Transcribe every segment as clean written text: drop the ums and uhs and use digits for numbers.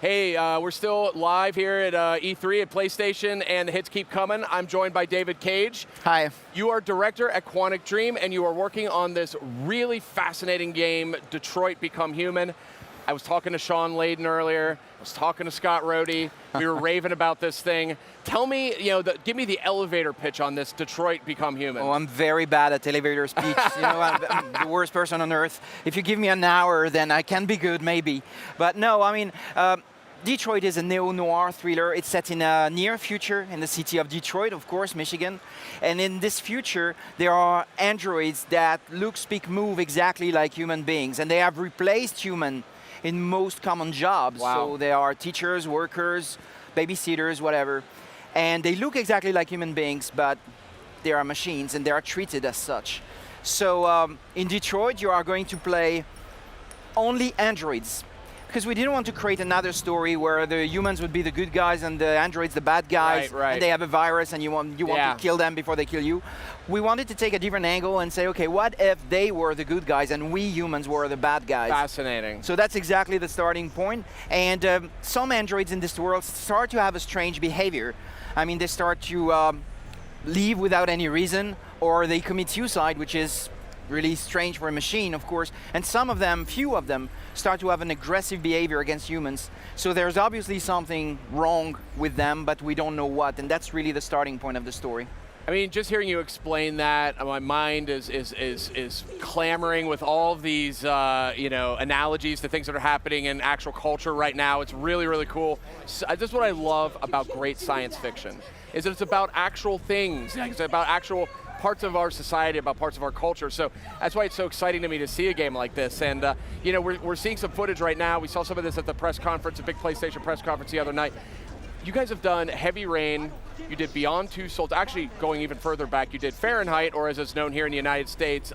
Hey, we're still live here at E3 at PlayStation, and the hits keep coming. I'm joined by David Cage. Hi. You are director at Quantic Dream, and you are working on this really fascinating game, Detroit Become Human. I was talking to Sean Layden earlier. I was talking to Scott Rohde. We were raving about this thing. Tell me, give me the elevator pitch on this Detroit Become Human. Oh, I'm very bad at elevator speech. I'm the worst person on earth. If you give me an hour, then I can be good, maybe. But no, I mean, Detroit is a neo-noir thriller. It's set in a near future in the city of Detroit, of course, Michigan. And in this future, there are androids that look, speak, move exactly like human beings. And they have replaced human in most common jobs. Wow. So they are teachers, workers, babysitters, whatever. And they look exactly like human beings, but they are machines and they are treated as such. So in Detroit, you are going to play only androids, because we didn't want to create another story where the humans would be the good guys and the androids the bad guys, right. and they have a virus and you want to kill them before they kill you. We wanted to take a different angle and say, okay, what if they were the good guys and we humans were the bad guys? Fascinating. So that's exactly the starting point. And some androids in this world start to have a strange behavior. I mean, they start to leave without any reason, or they commit suicide, which is really strange for a machine, of course. And some of them, few of them, start to have an aggressive behavior against humans. So there's obviously something wrong with them, but we don't know what. And that's really the starting point of the story. I mean, just hearing you explain that, my mind is clamoring with all of these, analogies to things that are happening in actual culture right now. It's really, really cool. So, this is what I love about great science fiction, is that it's about actual things. It's about actual parts of our society, about parts of our culture. So that's why it's so exciting to me to see a game like this. And we're seeing some footage right now. We saw some of this at the press conference, a big PlayStation press conference the other night. You guys have done Heavy Rain, you did Beyond Two Souls, actually going even further back, you did Fahrenheit, or as it's known here in the United States,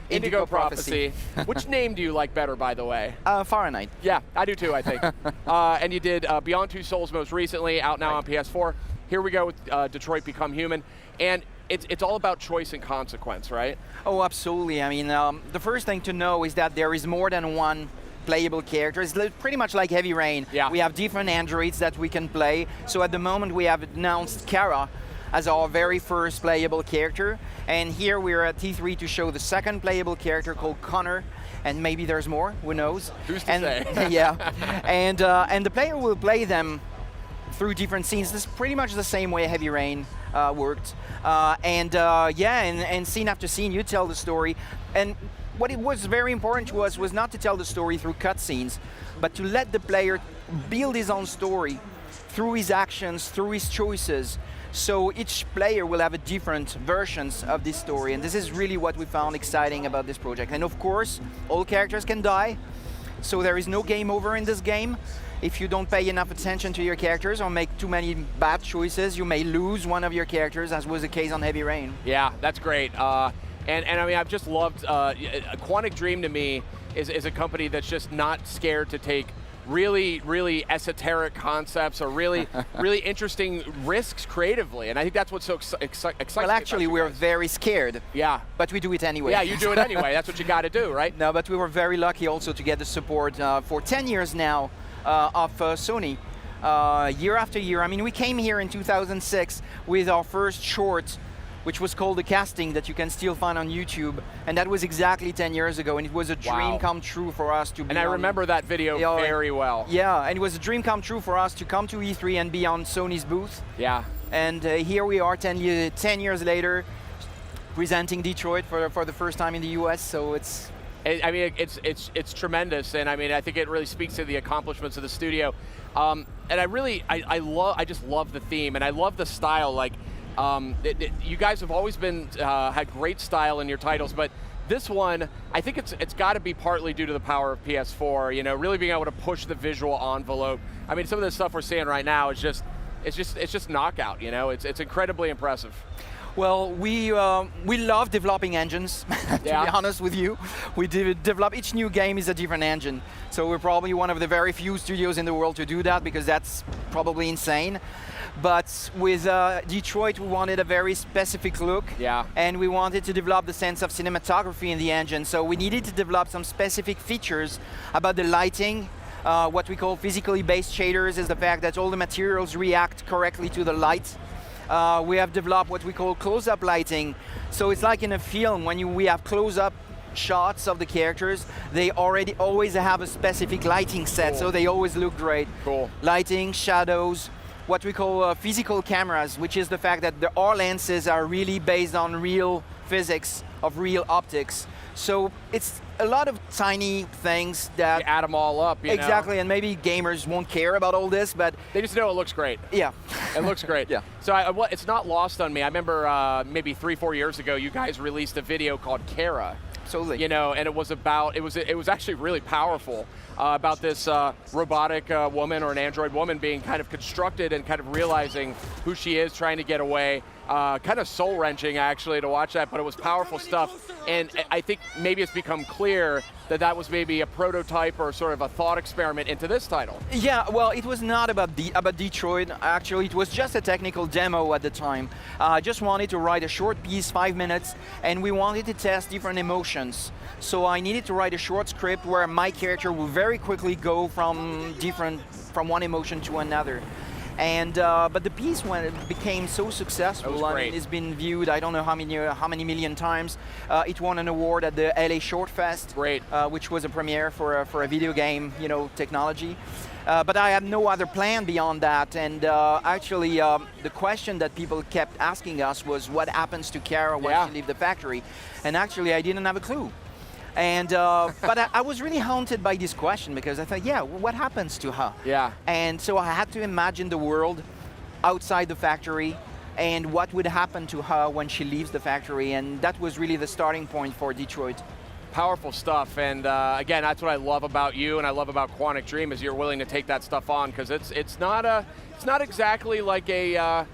Indigo Prophecy. Which name do you like better, by the way? Fahrenheit. Yeah, I do too, I think. And you did Beyond Two Souls most recently, out now on PS4. Here we go with Detroit Become Human. And it's all about choice and consequence, right? Oh, absolutely. I mean, the first thing to know is that there is more than one playable character. It's pretty much like Heavy Rain. Yeah. We have different androids that we can play. So at the moment we have announced Kara as our very first playable character. And here we're at T3 to show the second playable character called Connor. And maybe there's more, who knows? Who's to say? Yeah. And the player will play them through different scenes. This is pretty much the same way Heavy Rain worked. And scene after scene, you tell the story. And what it was very important to us was not to tell the story through cutscenes, but to let the player build his own story through his actions, through his choices. So each player will have a different versions of this story, and this is really what we found exciting about this project. And of course, all characters can die, so there is no game over in this game. If you don't pay enough attention to your characters or make too many bad choices, you may lose one of your characters, as was the case on Heavy Rain. Yeah, that's great. And I mean, I've just loved, Quantic Dream to me is a company that's just not scared to take really, really esoteric concepts or really, really interesting risks creatively. And I think that's what's so exciting. Well, actually, we're very scared. Yeah. But we do it anyway. Yeah, you do it anyway. That's what you got to do, right? No, but we were very lucky also to get the support for 10 years now of Sony. Year after year. I mean, we came here in 2006 with our first short, which was called The Casting, that you can still find on YouTube. And that was exactly 10 years ago, and it was a dream come true for us to be And I remember that video very well. Yeah, and it was a dream come true for us to come to E3 and be on Sony's booth. Yeah. And here we are 10 years later, presenting Detroit for the first time in the US, so it's... I mean, it's tremendous, and I mean, I think it really speaks to the accomplishments of the studio. And I just love the theme, and I love the style. Like, you guys have always been had great style in your titles, but this one, I think it's got to be partly due to the power of PS4. You know, really being able to push the visual envelope. I mean, some of the stuff we're seeing right now is just knockout. You know, it's incredibly impressive. Well, we love developing engines, to be honest with you. We develop, each new game is a different engine. So we're probably one of the very few studios in the world to do that, because that's probably insane. But with Detroit, we wanted a very specific look. Yeah. And we wanted to develop the sense of cinematography in the engine. So we needed to develop some specific features about the lighting, What we call physically based shaders is the fact that all the materials react correctly to the light. We have developed what we call close-up lighting. So it's like in a film when we have close-up shots of the characters, they always have a specific lighting set, so they always look great. Cool. Lighting, shadows, what we call physical cameras, which is the fact that our lenses are really based on real physics of real optics. So it's a lot of tiny things that you add them all up. You exactly, know? and maybe gamers won't care about all this, but they just know it looks great. Yeah, it looks great. Yeah. So it's not lost on me. I remember maybe 3-4 years ago, you guys released a video called Kara. Absolutely. You know, and it was about it was actually really powerful about this robotic woman or an android woman being kind of constructed and kind of realizing who she is, trying to get away. Kind of soul-wrenching actually to watch that, but it was powerful stuff. And I think maybe it's become clear that that was maybe a prototype or sort of a thought experiment into this title. Yeah, well, it was not about Detroit. Actually, it was just a technical demo at the time. I just wanted to write a short piece, 5 minutes, and we wanted to test different emotions. So I needed to write a short script where my character would very quickly go from one emotion to another. And but the piece, when it became so successful, I mean, it's been viewed I don't know how many million times. It won an award at the LA Short Fest, which was a premiere for a video game, you know, technology. But I had no other plan beyond that. And actually, the question that people kept asking us was, what happens to Kara when she leaves the factory? And actually, I didn't have a clue. And but I was really haunted by this question because I thought, yeah, what happens to her? Yeah. And so I had to imagine the world outside the factory and what would happen to her when she leaves the factory, and that was really the starting point for Detroit. Powerful stuff, and again, that's what I love about you and I love about Quantic Dream is you're willing to take that stuff on, because it's not exactly like a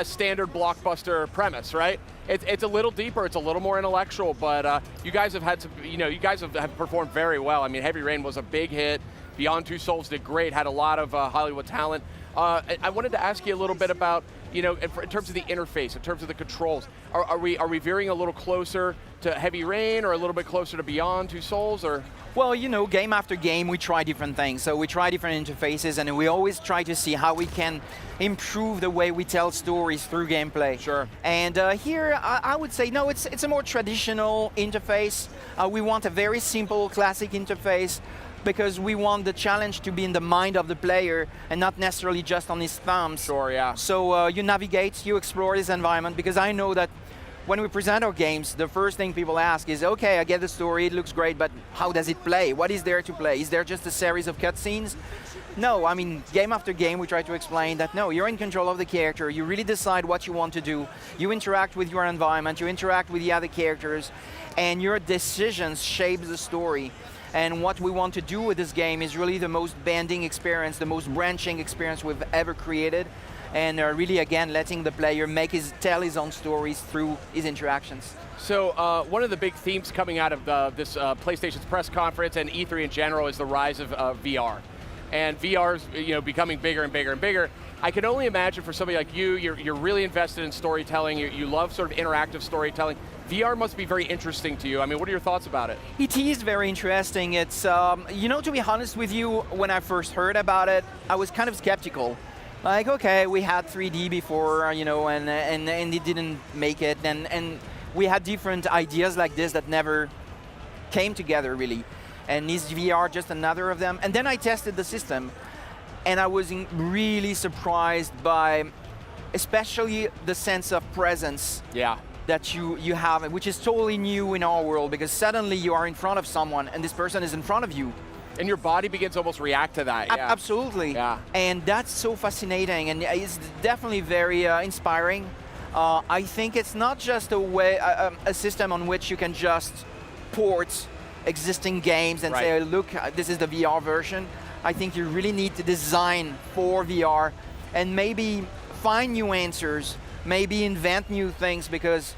standard blockbuster premise, right? It's a little deeper, it's a little more intellectual, but you guys have had some, you know, you guys have performed very well. I mean, Heavy Rain was a big hit. Beyond Two Souls did great, had a lot of Hollywood talent. I wanted to ask you a little bit about, you know, in terms of the interface, in terms of the controls. Are we veering a little closer to Heavy Rain or a little bit closer to Beyond Two Souls, or? Well, you know, game after game, we try different things. So we try different interfaces, and we always try to see how we can improve the way we tell stories through gameplay. Sure. And here, I would say, no, it's a more traditional interface. We want a very simple, classic interface, because we want the challenge to be in the mind of the player and not necessarily just on his thumbs. Sure, yeah. So you navigate, you explore this environment, because I know that when we present our games, the first thing people ask is, okay, I get the story, it looks great, but how does it play? What is there to play? Is there just a series of cutscenes? No, I mean, game after game, we try to explain that, no, you're in control of the character, you really decide what you want to do, you interact with your environment, you interact with the other characters, and your decisions shape the story. And what we want to do with this game is really the most bending experience, the most branching experience we've ever created. And really, again, letting the player tell his own stories through his interactions. So one of the big themes coming out of this PlayStation's press conference and E3 in general is the rise of VR. And VR is, you know, becoming bigger and bigger and bigger. I can only imagine for somebody like you, you're really invested in storytelling, you love sort of interactive storytelling. VR must be very interesting to you. I mean, what are your thoughts about it? It is very interesting. It's, you know, to be honest with you, when I first heard about it, I was kind of skeptical. Like, okay, we had 3D before, you know, and it didn't make it, and we had different ideas like this that never came together, really. And is VR just another of them? And then I tested the system, and I was really surprised by especially the sense of presence that you have, which is totally new in our world, because suddenly you are in front of someone, and this person is in front of you. And your body begins to almost react to that. Yeah. Absolutely. Yeah. And that's so fascinating, and it's definitely very inspiring. I think it's not just a system on which you can just port existing games and say, look, this is the VR version. I think you really need to design for VR and maybe find new answers, maybe invent new things, because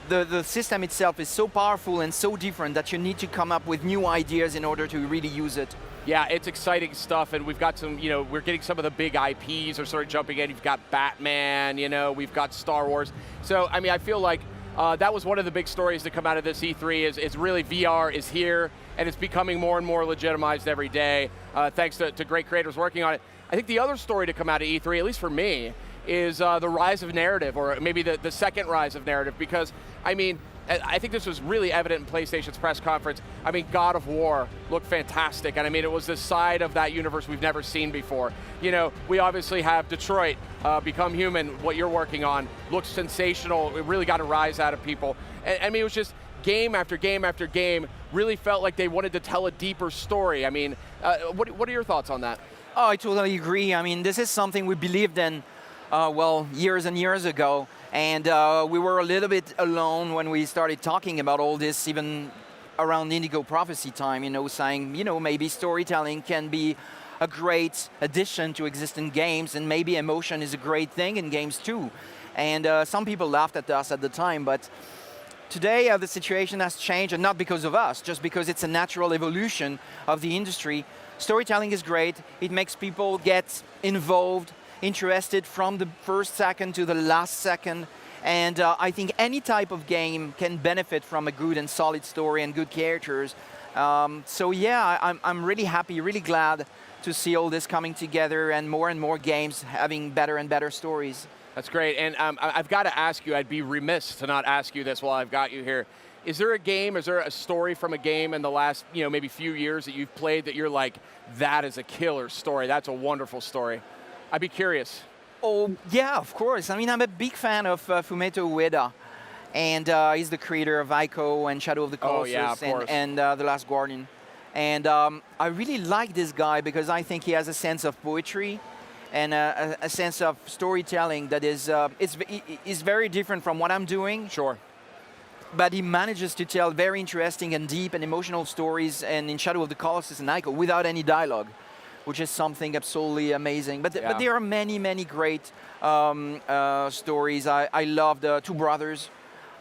the system itself is so powerful and so different that you need to come up with new ideas in order to really use it. Yeah, it's exciting stuff, and we've got some, you know, we're getting some of the big IPs are sort of jumping in. You've got Batman, you know, we've got Star Wars. So, I mean, I feel like That was one of the big stories to come out of this E3 is really VR is here, and it's becoming more and more legitimized every day, thanks to great creators working on it. I think the other story to come out of E3, at least for me, is the rise of narrative, or maybe the second rise of narrative, because, I mean, I think this was really evident in PlayStation's press conference. I mean, God of War looked fantastic, and I mean, it was this side of that universe we've never seen before. You know, we obviously have Detroit, Become Human, what you're working on, looks sensational. It really got a rise out of people. And I mean, it was just game after game after game, really felt like they wanted to tell a deeper story. I mean, what are your thoughts on that? Oh, I totally agree. I mean, this is something we believed in, well, years and years ago. And we were a little bit alone when we started talking about all this, even around Indigo Prophecy time, you know, saying, you know, maybe storytelling can be a great addition to existing games, and maybe emotion is a great thing in games too. And some people laughed at us at the time, but today the situation has changed, and not because of us, just because it's a natural evolution of the industry. Storytelling is great. It makes people get involved, interested from the first second to the last second, and I think any type of game can benefit from a good and solid story and good characters. So yeah, I'm really happy, really glad to see all this coming together and more games having better and better stories. That's great, and I've got to ask you, I'd be remiss to not ask you this while I've got you here. Is there a game, is there a story from a game in the last, you know, maybe few years that you've played that you're like, that is a killer story, that's a wonderful story? I'd be curious. Oh, yeah, of course. I mean, I'm a big fan of Fumeto Ueda, and he's the creator of Ico and Shadow of the Colossus and The Last Guardian. And I really like this guy because I think he has a sense of poetry and a sense of storytelling that is very different from what I'm doing. Sure. But he manages to tell very interesting and deep and emotional stories, and in Shadow of the Colossus and Ico, without any dialogue, which is something absolutely amazing. But there are many great stories. I loved Two Brothers.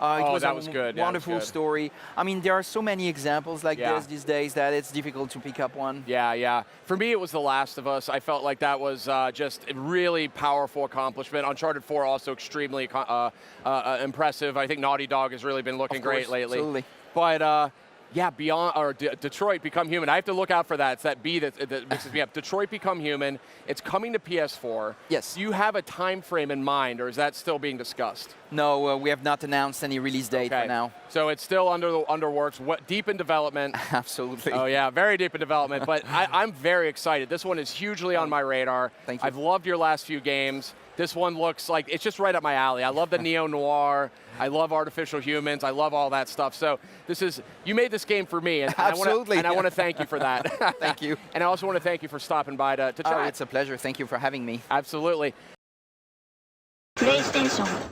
It was a wonderful story. I mean, there are so many examples like this these days that it's difficult to pick up one. Yeah. For me, it was The Last of Us. I felt like that was just a really powerful accomplishment. Uncharted 4 also extremely impressive. I think Naughty Dog has really been looking great lately. Absolutely. But yeah, Detroit Become Human. I have to look out for that. It's that B that mixes me up. Detroit Become Human. It's coming to PS4. Yes. Do you have a time frame in mind, or is that still being discussed? No, we have not announced any release date for now. So it's still under works. Deep in development. Absolutely. Oh yeah, very deep in development. But I'm very excited. This one is hugely on my radar. Thank you. I've loved your last few games. This one looks like it's just right up my alley. I love the neo-noir. I love artificial humans. I love all that stuff. So you made this game for me, and Absolutely. I want to thank you for that. Thank you. And I also want to thank you for stopping by to chat. Oh, it's a pleasure. Thank you for having me. Absolutely. PlayStation